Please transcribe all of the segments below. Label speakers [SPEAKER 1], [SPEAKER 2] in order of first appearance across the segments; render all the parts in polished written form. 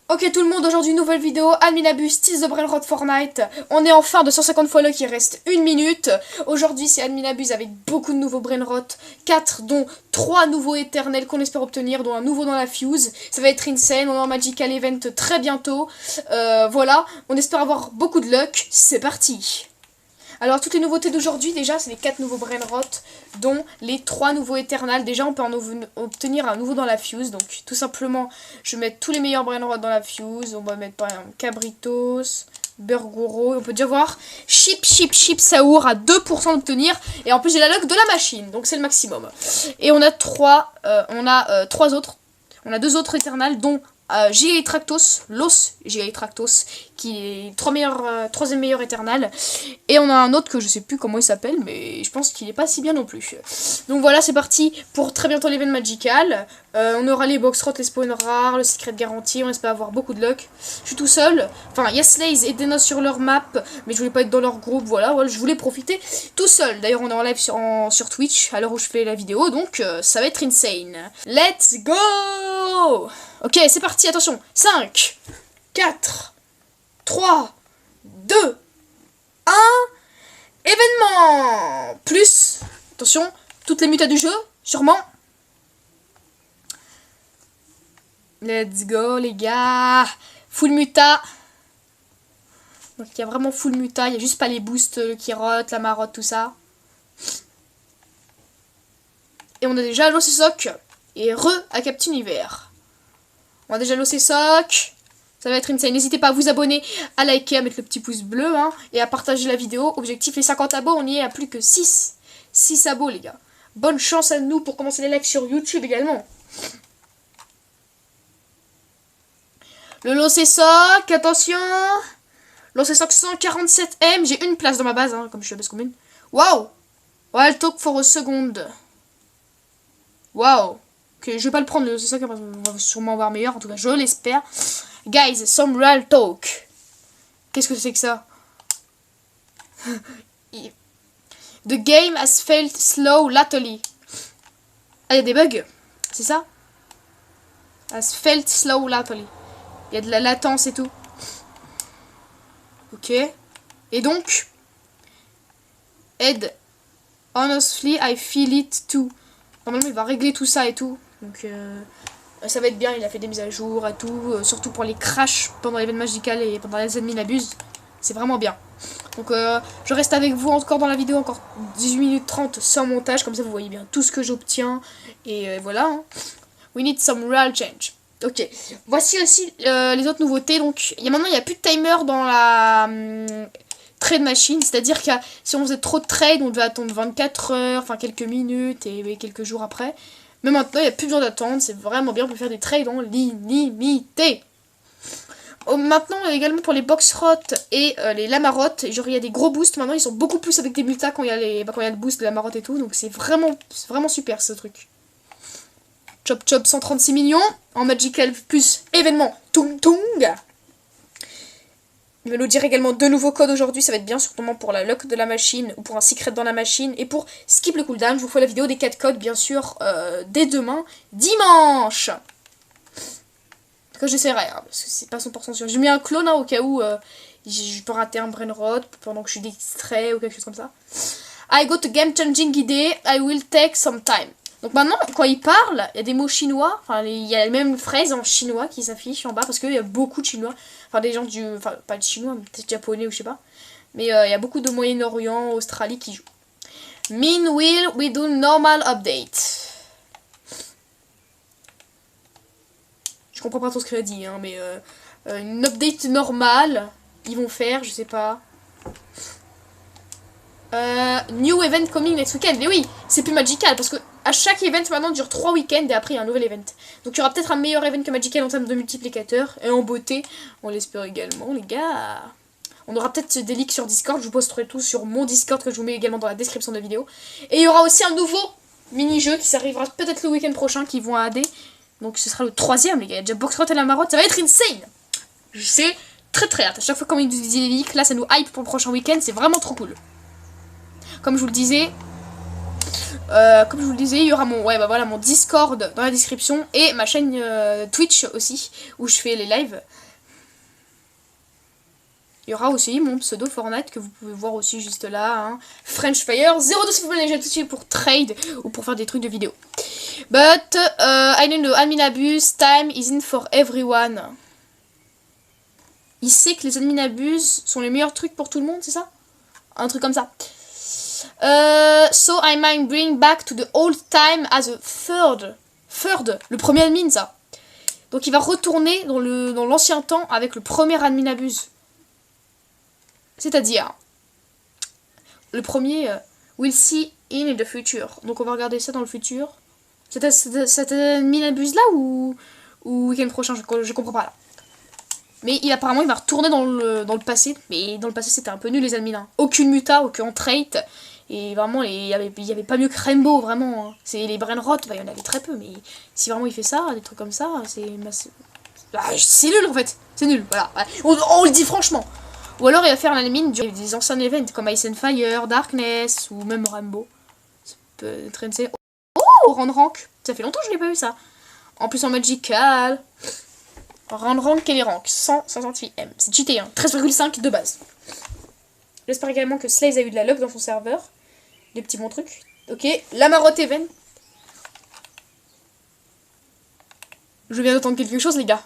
[SPEAKER 1] Ok tout le monde, aujourd'hui nouvelle vidéo, Adminabus, tease de Brainrot Fortnite. On est en fin de 150 follow, il reste 1 minute. Aujourd'hui c'est Adminabus avec beaucoup de nouveaux Brainrot, 4 dont 3 nouveaux éternels qu'on espère obtenir, dont un nouveau dans la Fuse. Ça va être insane, on est en Magical Event très bientôt. Voilà, on espère avoir beaucoup de luck, c'est parti. Alors toutes les nouveautés d'aujourd'hui déjà c'est les 4 nouveaux Brainrot, dont les 3 nouveaux éternels. Déjà on peut en obtenir un nouveau dans la Fuse. Donc tout simplement je vais mettre tous les meilleurs Brainrot dans la Fuse. On va mettre par exemple Cabritos, Burguro. On peut déjà voir Chip Saour à 2% d'obtenir. Et en plus j'ai la luck de la machine, donc c'est le maximum. Et on a 3 autres. On a 2 autres éternels dont Giga Tractos, Los Giga Tractos, qui est troisième meilleur éternel. Et on a un autre que je sais plus comment il s'appelle, mais je pense qu'il est pas si bien non plus. Donc voilà, c'est parti pour très bientôt l'event magical. On aura les box-rots, les spawns rares, le secret de garantie. On espère avoir beaucoup de luck. Je suis tout seul. Enfin, il y a Slays et Denos sur leur map, mais je voulais pas être dans leur groupe. Voilà, je voulais profiter tout seul. D'ailleurs, on est en live sur Twitch à l'heure où je fais la vidéo, donc ça va être insane. Let's go! Ok, c'est parti, attention. 5, 4, 3, 2, 1. Événement. Plus, attention, toutes les mutas du jeu, sûrement. Let's go, les gars. Full muta. Donc, il y a vraiment full muta. Il n'y a juste pas les boosts qui rotent, la marotte, tout ça. Et on a déjà l'OC Soc et à Captain Univers. On a déjà l'OC Soc. Ça va être insane. N'hésitez pas à vous abonner, à liker, à mettre le petit pouce bleu, hein, et à partager la vidéo. Objectif les 50 abos, on y est à plus que 6 abos, les gars. Bonne chance à nous pour commencer les lives sur YouTube également. Le l'OC Soc, attention. L'OC Soc 147M, j'ai une place dans ma base, hein, comme je suis à base commune. Waouh. Wild Talk for a second. Waouh. Ok, je vais pas le prendre, le l'OC Soc, on va sûrement avoir meilleur, en tout cas je l'espère. Guys, some real talk. Qu'est-ce que c'est que ça? The game has felt slow lately. Ah, il y a des bugs. C'est ça? Has felt slow lately. Il y a de la latence et tout. Ok. Et donc, Ed, honestly, I feel it too. Normalement, il va régler tout ça et tout. Donc, ça va être bien. Il a fait des mises à jour et tout. Surtout pour les crashs pendant l'événement magical et pendant les Adminabus. C'est vraiment bien. Donc, je reste avec vous encore dans la vidéo. Encore 18 minutes 30 sans montage. Comme ça, vous voyez bien tout ce que j'obtiens. Et voilà. Hein. We need some real change. Ok, voici aussi les autres nouveautés. Donc, maintenant, il n'y a plus de timer dans la trade machine. C'est-à-dire que si on faisait trop de trade, on devait attendre 24 heures, enfin quelques minutes et quelques jours après. Mais maintenant, il n'y a plus besoin d'attendre. C'est vraiment bien, on peut faire des trades en limité. Maintenant, également pour les box-rots et les lamarottes, genre il y a des gros boosts. Maintenant, ils sont beaucoup plus avec des multas quand il y a le boost de la marotte et tout. Donc, c'est vraiment super ce truc. Chop Chop 136 millions. En Magical plus événement Tung Tung. Il va nous dire également 2 nouveaux codes aujourd'hui. Ça va être bien, surtout pour la luck de la machine ou pour un secret dans la machine. Et pour skip le cooldown, je vous ferai la vidéo des 4 codes, bien sûr, dès demain, dimanche. En tout cas, j'essaierai, hein, parce que c'est pas 100% sûr. J'ai mis un clone hein, au cas où je peux rater un Brainrot pendant que je suis distrait ou quelque chose comme ça. I got a game changing idea. I will take some time. Donc maintenant, quand il parle, il y a des mots chinois. Enfin, il y a les mêmes phrases en chinois qui s'affichent en bas. Parce qu'il y a beaucoup de chinois. Enfin, des gens du... Enfin, pas de chinois, mais peut-être japonais ou je sais pas. Mais il y a beaucoup de Moyen-Orient, Australie qui jouent. Meanwhile, we do normal update. Je comprends pas trop ce qu'il a dit, hein, mais... une update normale. Ils vont faire, je sais pas... new event coming next weekend. Mais oui, c'est plus magical parce que à chaque event maintenant dure 3 week-ends et après il y a un nouvel event. Donc il y aura peut-être un meilleur event que magical en termes de multiplicateurs et en beauté. On l'espère également, les gars. On aura peut-être des leaks sur Discord. Je vous posterai tout sur mon Discord que je vous mets également dans la description de la vidéo. Et il y aura aussi un nouveau mini-jeu qui s'arrivera peut-être le week-end prochain qui vont à AD. Donc ce sera le 3ème, les gars. Il y a déjà Boxrot et la marotte. Ça va être insane. Je sais très hâte. À chaque fois qu'on nous dit les leaks, là ça nous hype pour le prochain week-end. C'est vraiment trop cool. Comme je vous le disais, Comme je vous le disais, il y aura mon, ouais, bah voilà, mon Discord dans la description et ma chaîne Twitch aussi, où je fais les lives. Il y aura aussi mon pseudo Fortnite que vous pouvez voir aussi juste là. Hein. French Fire 02 si vous voulez les tout pour trade ou pour faire des trucs de vidéo. But I don't know, admin abuse, time isn't for everyone. Il sait que les admin abuse sont les meilleurs trucs pour tout le monde, c'est ça? Un truc comme ça. So I might bring back to the old time as a third, le premier admin ça. Donc il va retourner dans l'ancien temps avec le premier admin abuse. C'est-à-dire, le premier, we'll see in the future. Donc on va regarder ça dans le futur. Cet admin abuse là ou week-end prochain, je comprends pas là. Mais apparemment il va retourner dans le passé. Mais dans le passé c'était un peu nul les admins. Hein. Aucune muta, aucun trait. Et vraiment il y avait pas mieux que Rainbow vraiment. Hein. C'est les brainrot, bah, il y en avait très peu. Mais si vraiment il fait ça, des trucs comme ça, c'est nul en fait. C'est nul, voilà. On le dit franchement. Ou alors il va faire l'anime des anciens events comme Ice and Fire, Darkness ou même Rainbow. Ça peut être insane. Oh, Round Rank. Ça fait longtemps que je l'ai pas eu ça. En plus en Magical. Round Rank et les ranks. 168M. C'est cheaté, hein. 13,5 de base. J'espère également que Slaze a eu de la luck dans son serveur. Des petits bons trucs. Ok. La Marotte Event. Je viens d'entendre quelque chose, les gars.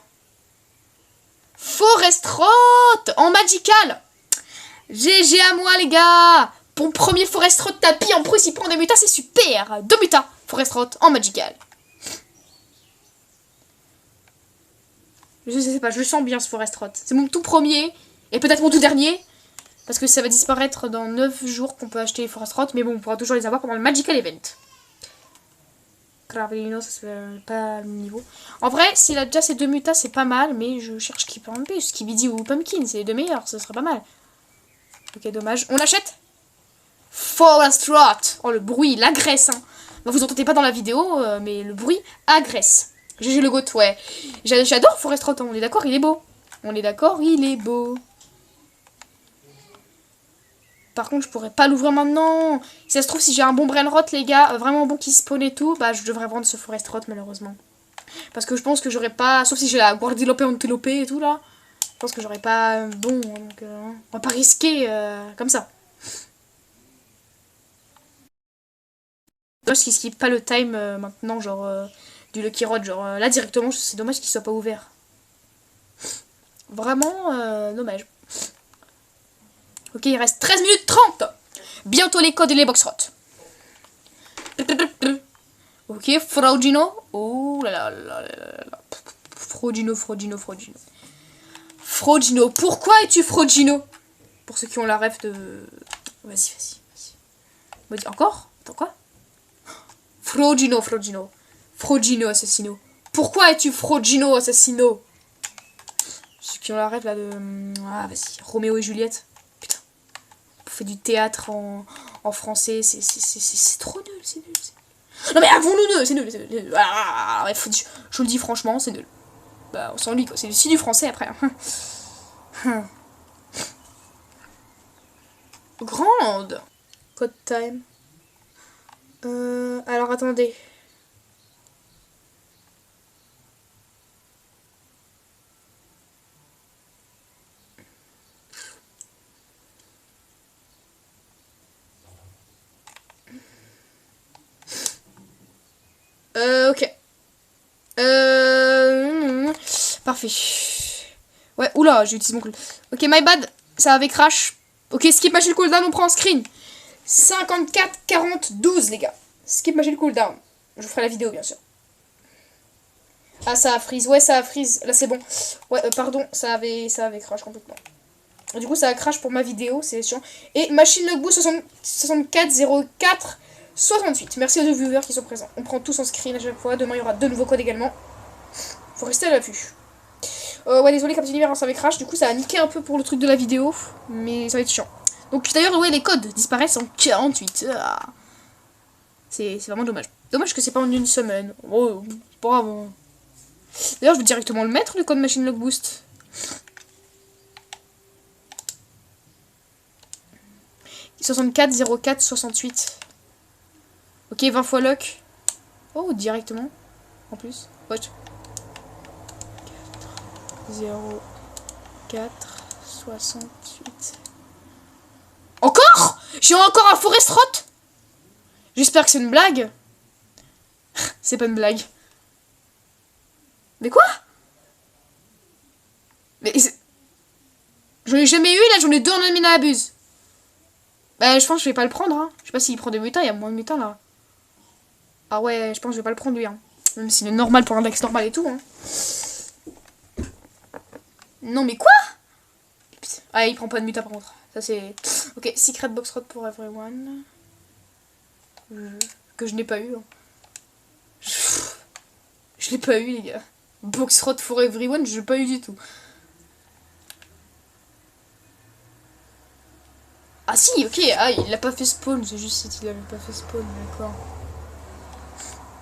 [SPEAKER 1] Forest Road en Magical. GG à moi, les gars. Pour premier Forest Road tapis, en plus il prend des mutas, c'est super. 2 mutas, Forest Road en Magical. Je sais pas, je le sens bien ce Forest Road. C'est mon tout premier, et peut-être mon tout dernier. Parce que ça va disparaître dans 9 jours qu'on peut acheter les Forest Road. Mais bon, on pourra toujours les avoir pendant le Magical Event. Gravelino, ça se fait pas le niveau. En vrai, s'il a déjà ces 2 mutas, c'est pas mal. Mais je cherche qui peut en plus. Skibidi ou Pumpkin, c'est les 2 meilleurs, ça serait pas mal. Ok, dommage. On l'achète. Forest Road. Oh, le bruit, il agresse. Hein. Bah, vous entendez pas dans la vidéo, mais le bruit agresse. GG le goat, ouais. J'adore Forest Road, on est d'accord, il est beau. On est d'accord, il est beau. Par contre, je pourrais pas l'ouvrir maintenant. Si ça se trouve, si j'ai un bon Brainrot, les gars, vraiment bon qui spawn et tout, bah je devrais vendre ce Forest Road, malheureusement. Parce que je pense que j'aurais pas... Sauf si j'ai la Guardilopé Antilope et tout, là. Je pense que j'aurais pas... Bon, donc... on va pas risquer comme ça. Dommage qu'il skip pas le time maintenant, genre... du Lucky Road, genre là directement, c'est dommage qu'il soit pas ouvert. Vraiment dommage. Ok, il reste 13 minutes 30. Bientôt les codes et les boxrot. Ok, Frogino. Oh là là là là là. Frogino. Frogino. Pourquoi es-tu Frogino? Pour ceux qui ont la rêve de... Vas-y. Encore? Attends quoi? Frogino. Frogino Assassino. Pourquoi es-tu Frogino Assassino? Ceux qui ont la rêve là de... Ah vas-y, Roméo et Juliette. Putain. On fait du théâtre en français, c'est trop nul, c'est nul. Non mais avons-nous, c'est nul. Ah, je vous le dis franchement, c'est nul. Bah on s'ennuie quoi, c'est du français après. Grande. Code time. Alors attendez. Ok. Parfait. Ouais, oula, j'ai utilisé mon cool. Ok, my bad, ça avait crash. Ok, skip machine cooldown, on prend en screen. 54, 40, 12, les gars. Skip machine cooldown. Je vous ferai la vidéo, bien sûr. Ah, ça a freeze. Ouais, ça a freeze. Là, c'est bon. Ouais, pardon, ça avait crash complètement. Du coup, ça a crash pour ma vidéo, c'est chiant. Et machine logbook 64, 04, 68. Merci aux deux viewers qui sont présents. On prend tous en screen à chaque fois. Demain, il y aura 2 nouveaux codes également. Faut rester à l'affût. Ouais, désolé, Captain Univers, ça avait crash. Du coup, ça a niqué un peu pour le truc de la vidéo. Mais ça va être chiant. Donc, d'ailleurs, ouais, les codes disparaissent en 48. Ah. C'est vraiment dommage. Dommage que c'est pas en une semaine. Oh, bravo. D'ailleurs, je vais directement le mettre, le code Machine Log Boost. « 64 04 68 ». Ok, 20 fois luck. Oh, directement. En plus. Watch. 0, 4, 68. Encore? J'ai encore un forest rot. J'espère que c'est une blague. C'est pas une blague. Mais quoi? Mais j'en ai jamais eu là, j'en ai deux en Admina Abuse. Bah je pense que je vais pas le prendre hein. Je sais pas s'il prend des mutins, il y a moins de mutins là. Ah ouais, je pense que je vais pas le prendre lui hein. Même s'il est normal pour un dex normal et tout hein. Non mais quoi? Ah il prend pas de mutin par contre. Ça c'est... Ok, Secret Box Rod pour everyone. Que je n'ai pas eu hein. Je l'ai pas eu les gars. Box Rod for everyone, je l'ai pas eu du tout. Ah si, ok, ah il l'a pas fait spawn, c'est juste qu'il avait pas fait spawn, d'accord.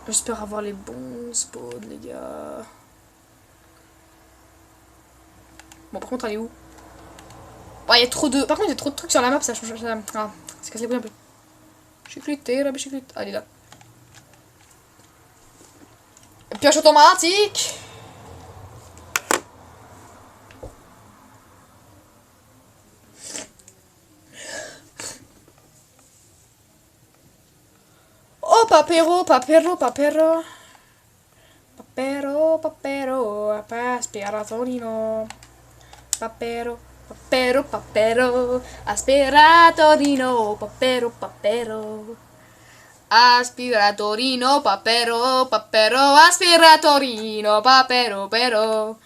[SPEAKER 1] J'espère avoir les bons spawns les gars. Bon par contre elle est où? Ouais, il y a trop de... Par contre il y a trop de trucs sur la map, ça change... Ah, ça casse les couilles un peu. Chiclité, la chiclite. Ah, elle est là. Pioche automatique. Oh, papero, papero, papero. Papero, papero, aspiratorino. Papero, papero, papero, aspiratorino. Papero, papero. Aspiratorino, papero, papero, aspiratorino, papero, pero.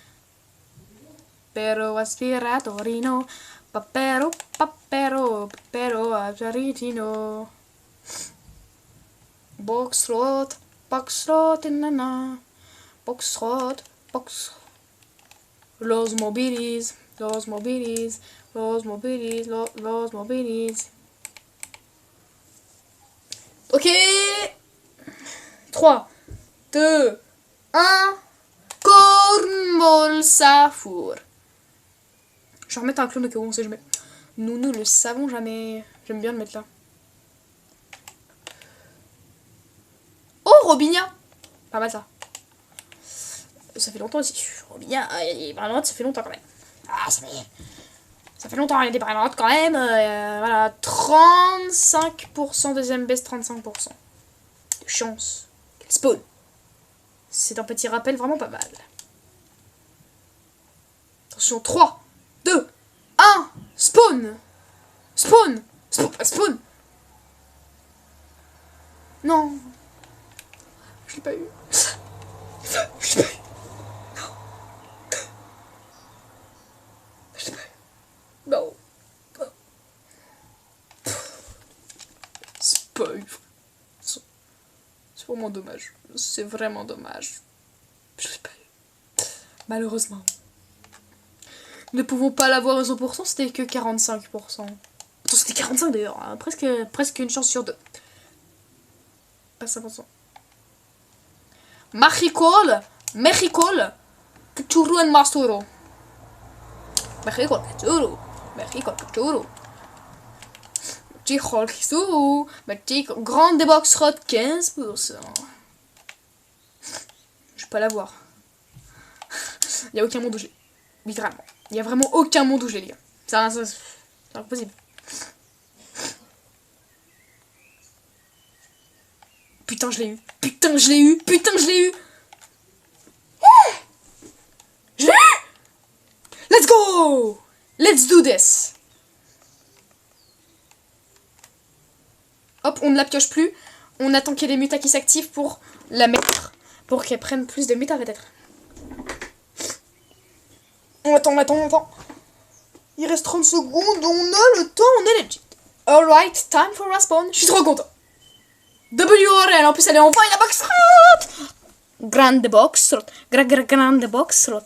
[SPEAKER 1] Pero aspiratorino, papero, papero, papero, aspiratorino. Boxrot, boxrot, nana. Boxrot, box. Los mobilis, los mobilis, los mobilis, los mobilis. Ok. 3, 2, 1. Cornball Safour. Je vais remettre un clone au cas où on sait jamais. Nous ne le savons jamais. J'aime bien le mettre là. Oh, Robinia. Pas mal ça. Ça fait longtemps aussi. Robinia, les Brainrots, ça fait longtemps quand même. Ah, ça fait longtemps, il y a des Brainrots quand même. Voilà, 35% deuxième best, 35%. De chance. Quel spawn. C'est un petit rappel vraiment pas mal. Attention, 3, 2, 1, spawn. Spawn. Spawn. Non. Je l'ai pas eu. Je l'ai pas eu. Non. C'est pas eu. C'est vraiment dommage. C'est vraiment dommage. Je l'ai pas eu. Malheureusement. Nous ne pouvons pas l'avoir à 100%, c'était que 45%. Attends, c'était 45 d'ailleurs. Hein. Presque une chance sur deux. Pas 5%. Mexicol, Cachorro and Masturo. Mexicol, Cachorro. Mexicol, Cachorro. Mexicol, Cachorro. Mexicol, grande box rot, 15%. Je vais pas l'avoir. Il y a aucun monde où je l'ai. Littéralement. Il y a vraiment aucun monde où je l'ai, les gars. C'est impossible. Putain, je l'ai eu. Putain, je l'ai eu. Putain, je l'ai eu. Je l'ai eu. Let's go. Let's do this. Hop, on ne la pioche plus. On attend qu'il y ait les mutas qui s'activent pour la mettre. Pour qu'elle prenne plus de mutas peut-être. On attend. Il reste 30 secondes. On a le temps. On est legit. Alright, time for respawn. Je suis trop content. WRL, en plus elle est enfin la box rot. Grande box rot. Grande box rot.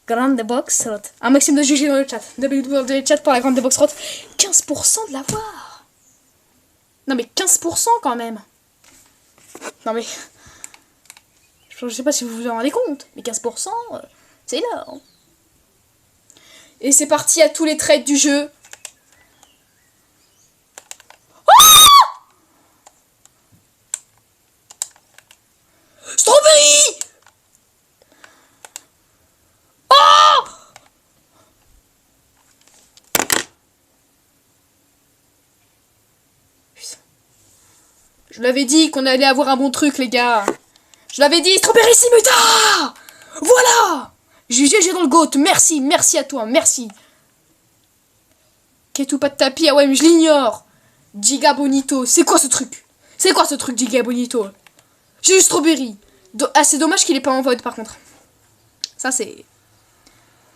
[SPEAKER 1] Grande box rot. Un maximum de GG dans le chat. WRL chat pour la grande box rot. 15% de l'avoir. Non mais 15% quand même. Non mais... Je sais pas si vous vous en rendez compte. Mais 15%, c'est énorme. Et c'est parti à tous les trades du jeu. Je l'avais dit qu'on allait avoir un bon truc, les gars. Je l'avais dit, Strawberry Simuta. Voilà. GG dans le GOAT. Merci, merci à toi, merci. Ketou pas de tapis, ah ouais, mais je l'ignore. Giga Bonito, c'est quoi ce truc? C'est quoi ce truc, Giga Bonito? J'ai eu Strawberry. Ah, c'est dommage qu'il ait pas en vote, par contre. Ça, c'est...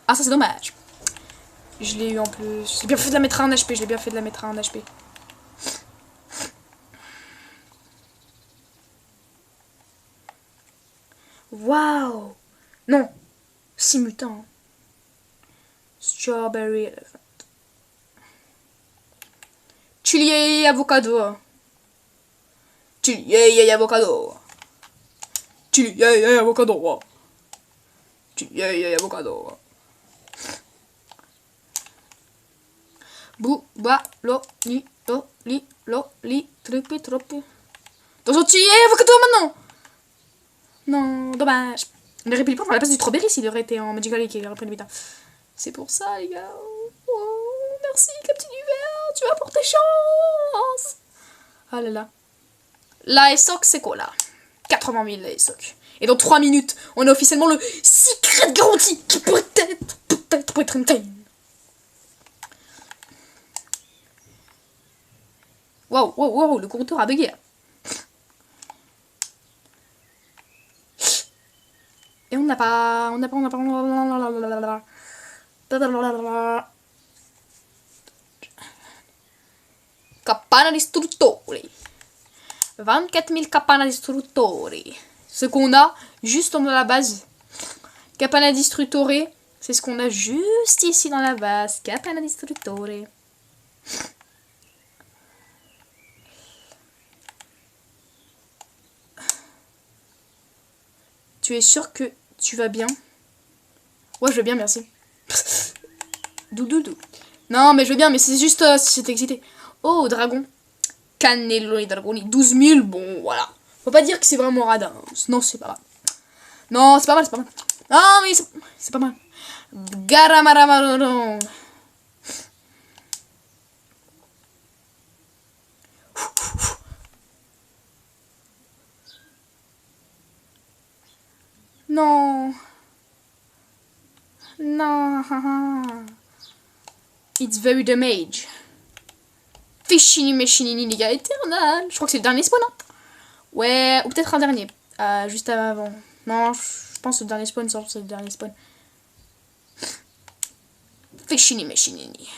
[SPEAKER 1] Ah, ça, c'est dommage. Je l'ai eu en plus. J'ai bien fait de la mettre à 1 HP, je l'ai bien fait de la mettre à 1 HP. Waouh. Non. 6 mutants. Strawberry Elephant. Chili avocado. Chili avocado. Chili avocado. Chili avocado. Bouba lo li trupi tropi. Attention, chili avocado maintenant. Non, dommage. On aurait pu le prendre à la place du strawberry s'il aurait été en Magical League, il aurait pris le butin. C'est pour ça, les gars. Oh, merci, Captain Hiver. Tu vas pour tes chances. Ah là là. La ESOC, c'est quoi là? 80 000 la ESOC. Et dans 3 minutes, on a officiellement le secret garanti qui peut-être être une time. Waouh, le compteur a bugué. Et on n'a pas... Campana distruttori. 24 000 campana distruttori. Ce qu'on a, juste dans la base. Campana distruttori, c'est ce qu'on a juste ici dans la base. Campana distruttori. Tu es sûr que tu vas bien? Ouais, je vais bien, merci. Doudoudou. Non, mais je vais bien, mais c'est juste si j'étais excité. Oh, dragon. Cannelloni dragoni. 12 000, bon, voilà. Faut pas dire que c'est vraiment radin. Non, c'est pas mal. Non, c'est pas mal, c'est pas mal. Ah oui, c'est pas mal. Garamaramarong. Non. Non. It's very damage. Fichini Mechinini, les gars, éternel. Je crois que c'est le dernier spawn. Hein. Ouais, ou peut-être un dernier. Juste avant. Non, je pense que le dernier spawn, c'est le dernier spawn. Fichini Mechinini.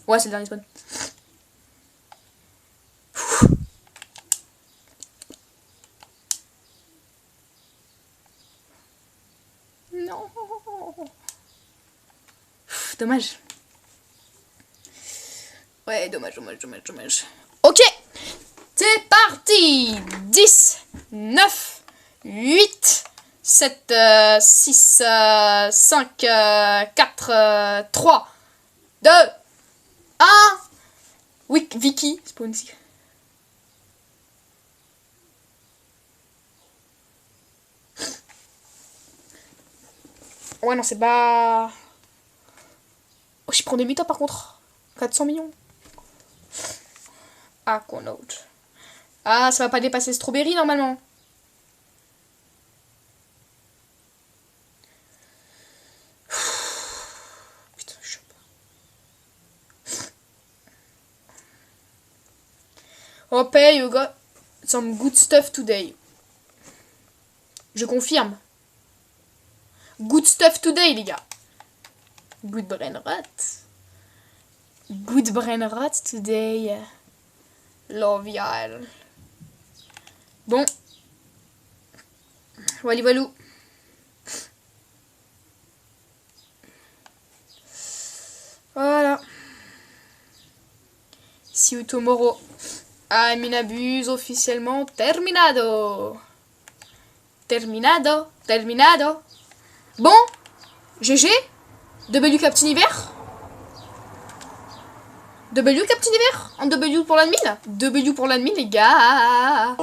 [SPEAKER 1] Ouais, c'est le dernier spawn. Non. Dommage. Ouais, dommage. Ok. C'est parti. 10, 9, 8, 7, 6, 5, 4, 3, 2, 1. Oui, Vicky. Spawn ici. Ouais, non, c'est pas... Oh, je prends des mutas par contre. 400 millions. Ah, quoi d'autre? Ah, ça va pas dépasser Strawberry normalement. Putain, je sais pas. Ok, you got some good stuff today. Je confirme. Good stuff today, les gars. Good brain rot. Good brain rot today. Love y'all. Bon. Walou. Voilà. See you tomorrow. I'm in abuse officiellement terminado. Terminado. Bon, GG. W Captain Hiver. W Captain Hiver. En W pour l'admin. W pour l'admin, les gars.